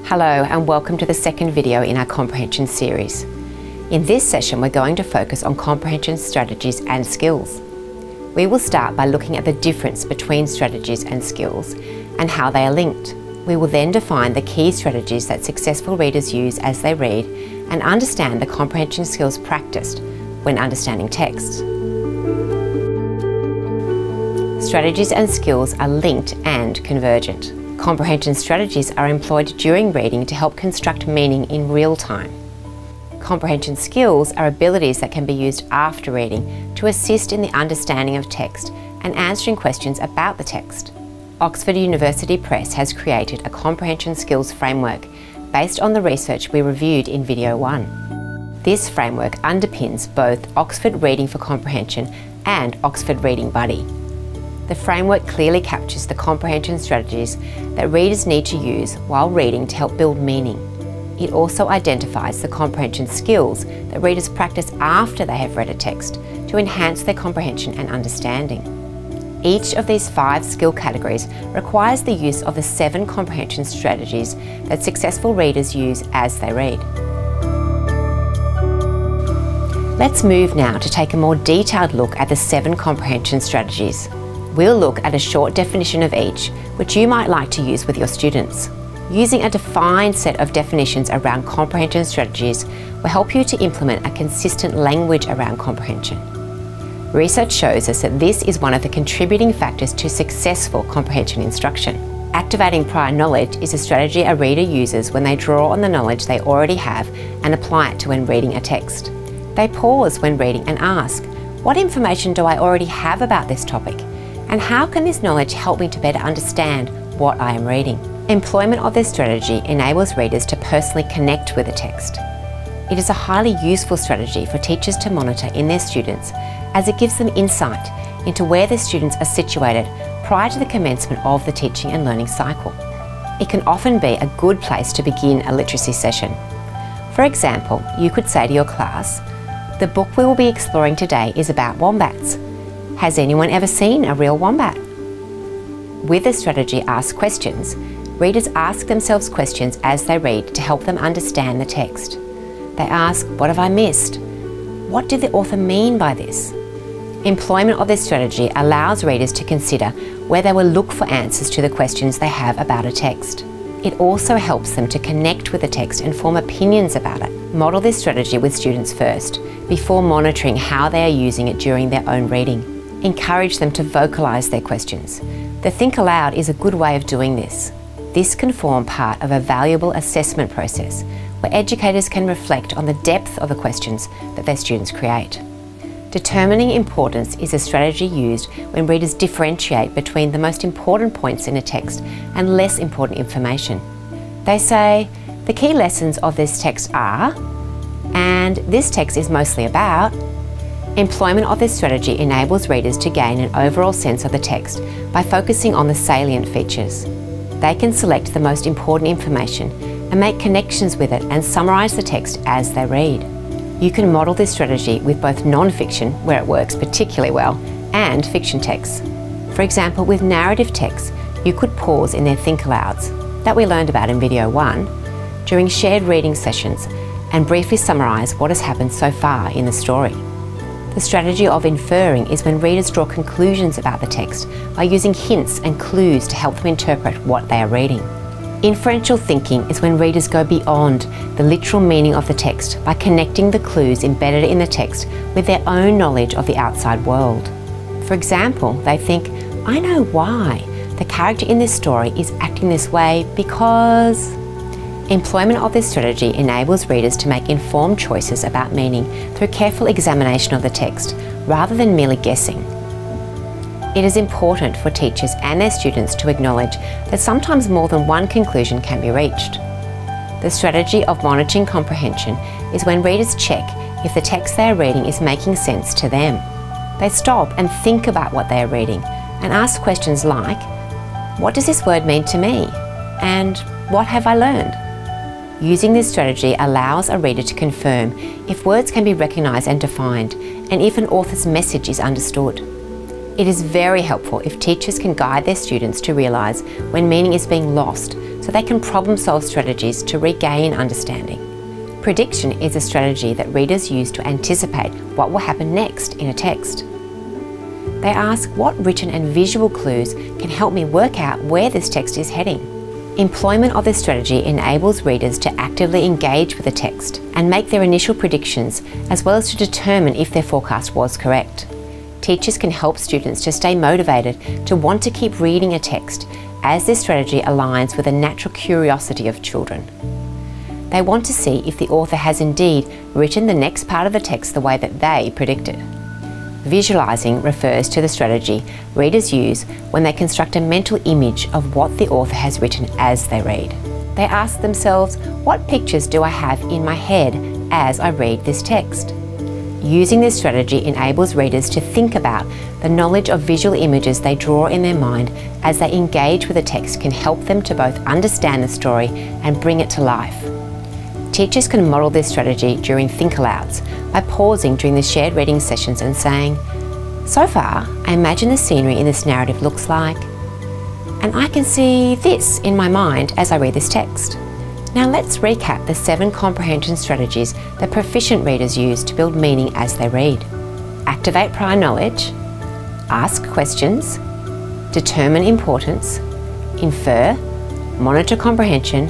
Hello and welcome to the second video in our comprehension series. In this session we're going to focus on comprehension strategies and skills. We will start by looking at the difference between strategies and skills and how they are linked. We will then define the key strategies that successful readers use as they read and understand the comprehension skills practiced when understanding text. Strategies and skills are linked and convergent. Comprehension strategies are employed during reading to help construct meaning in real time. Comprehension skills are abilities that can be used after reading to assist in the understanding of text and answering questions about the text. Oxford University Press has created a comprehension skills framework based on the research we reviewed in video 1. This framework underpins both Oxford Reading for Comprehension and Oxford Reading Buddy. The framework clearly captures the comprehension strategies that readers need to use while reading to help build meaning. It also identifies the comprehension skills that readers practice after they have read a text to enhance their comprehension and understanding. Each of these 5 skill categories requires the use of the 7 comprehension strategies that successful readers use as they read. Let's move now to take a more detailed look at the 7 comprehension strategies. We'll look at a short definition of each, which you might like to use with your students. Using a defined set of definitions around comprehension strategies will help you to implement a consistent language around comprehension. Research shows us that this is one of the contributing factors to successful comprehension instruction. Activating prior knowledge is a strategy a reader uses when they draw on the knowledge they already have and apply it to when reading a text. They pause when reading and ask, what information do I already have about this topic? And how can this knowledge help me to better understand what I am reading? Employment of this strategy enables readers to personally connect with the text. It is a highly useful strategy for teachers to monitor in their students as it gives them insight into where their students are situated prior to the commencement of the teaching and learning cycle. It can often be a good place to begin a literacy session. For example, you could say to your class, the book we will be exploring today is about wombats. Has anyone ever seen a real wombat? With the strategy Ask Questions, readers ask themselves questions as they read to help them understand the text. They ask, what have I missed? What did the author mean by this? Employment of this strategy allows readers to consider where they will look for answers to the questions they have about a text. It also helps them to connect with the text and form opinions about it. Model this strategy with students first, before monitoring how they are using it during their own reading. Encourage them to vocalise their questions. The Think Aloud is a good way of doing this. This can form part of a valuable assessment process where educators can reflect on the depth of the questions that their students create. Determining importance is a strategy used when readers differentiate between the most important points in a text and less important information. They say, the key lessons of this text are, and this text is mostly about. Employment of this strategy enables readers to gain an overall sense of the text by focusing on the salient features. They can select the most important information and make connections with it and summarise the text as they read. You can model this strategy with both non-fiction, where it works particularly well, and fiction texts. For example, with narrative texts, you could pause in their Think Alouds, that we learned about in video 1, during shared reading sessions and briefly summarise what has happened so far in the story. The strategy of inferring is when readers draw conclusions about the text by using hints and clues to help them interpret what they are reading. Inferential thinking is when readers go beyond the literal meaning of the text by connecting the clues embedded in the text with their own knowledge of the outside world. For example, they think, I know why the character in this story is acting this way because... Employment of this strategy enables readers to make informed choices about meaning through careful examination of the text, rather than merely guessing. It is important for teachers and their students to acknowledge that sometimes more than one conclusion can be reached. The strategy of monitoring comprehension is when readers check if the text they are reading is making sense to them. They stop and think about what they are reading and ask questions like, what does this word mean to me? And what have I learned? Using this strategy allows a reader to confirm if words can be recognised and defined, and if an author's message is understood. It is very helpful if teachers can guide their students to realise when meaning is being lost so they can problem solve strategies to regain understanding. Prediction is a strategy that readers use to anticipate what will happen next in a text. They ask what written and visual clues can help me work out where this text is heading. Employment of this strategy enables readers to actively engage with the text and make their initial predictions, as well as to determine if their forecast was correct. Teachers can help students to stay motivated to want to keep reading a text, as this strategy aligns with the natural curiosity of children. They want to see if the author has indeed written the next part of the text the way that they predicted. Visualising refers to the strategy readers use when they construct a mental image of what the author has written as they read. They ask themselves, what pictures do I have in my head as I read this text? Using this strategy enables readers to think about the knowledge of visual images they draw in their mind as they engage with the text can help them to both understand the story and bring it to life. Teachers can model this strategy during think-alouds by pausing during the shared reading sessions and saying, "So far, I imagine the scenery in this narrative looks like, and I can see this in my mind as I read this text." Now let's recap the 7 comprehension strategies that proficient readers use to build meaning as they read. Activate prior knowledge, ask questions, determine importance, infer, monitor comprehension,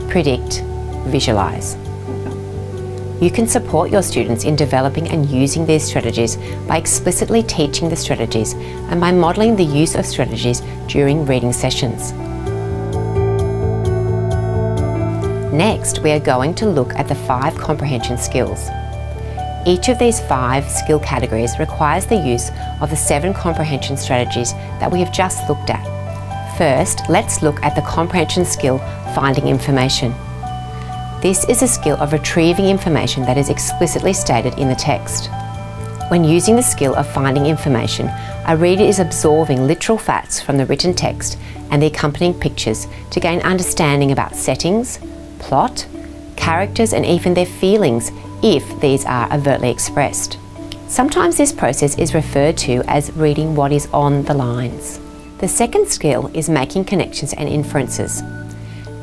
predict, visualise. You can support your students in developing and using these strategies by explicitly teaching the strategies and by modelling the use of strategies during reading sessions. Next, we are going to look at the 5 comprehension skills. Each of these 5 skill categories requires the use of the 7 comprehension strategies that we have just looked at. First, let's look at the comprehension skill, finding information. This is a skill of retrieving information that is explicitly stated in the text. When using the skill of finding information, a reader is absorbing literal facts from the written text and the accompanying pictures to gain understanding about settings, plot, characters, and even their feelings if these are overtly expressed. Sometimes this process is referred to as reading what is on the lines. The second skill is making connections and inferences.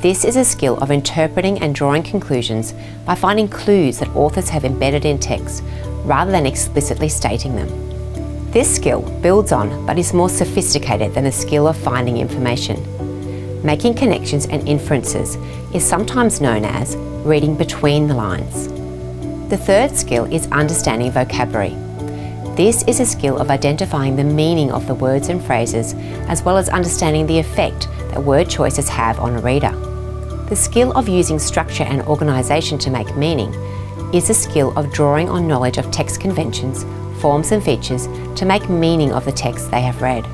This is a skill of interpreting and drawing conclusions by finding clues that authors have embedded in text rather than explicitly stating them. This skill builds on but is more sophisticated than the skill of finding information. Making connections and inferences is sometimes known as reading between the lines. The third skill is understanding vocabulary. This is a skill of identifying the meaning of the words and phrases, as well as understanding the effect that word choices have on a reader. The skill of using structure and organisation to make meaning is a skill of drawing on knowledge of text conventions, forms and features to make meaning of the text they have read.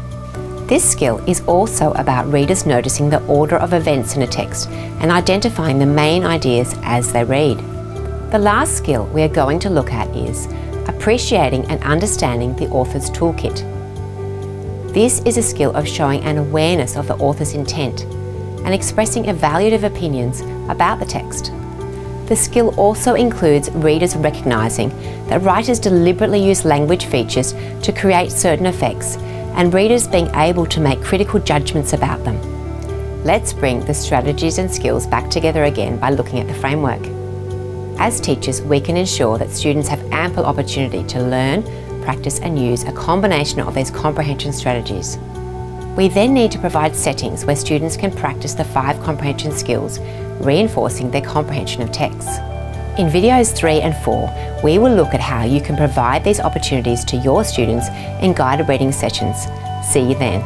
This skill is also about readers noticing the order of events in a text and identifying the main ideas as they read. The last skill we are going to look at is appreciating and understanding the author's toolkit. This is a skill of showing an awareness of the author's intent and expressing evaluative opinions about the text. The skill also includes readers recognising that writers deliberately use language features to create certain effects, and readers being able to make critical judgments about them. Let's bring the strategies and skills back together again by looking at the framework. As teachers, we can ensure that students have ample opportunity to learn, practice and use a combination of these comprehension strategies. We then need to provide settings where students can practice the 5 comprehension skills, reinforcing their comprehension of texts. In videos 3 and 4, we will look at how you can provide these opportunities to your students in guided reading sessions. See you then.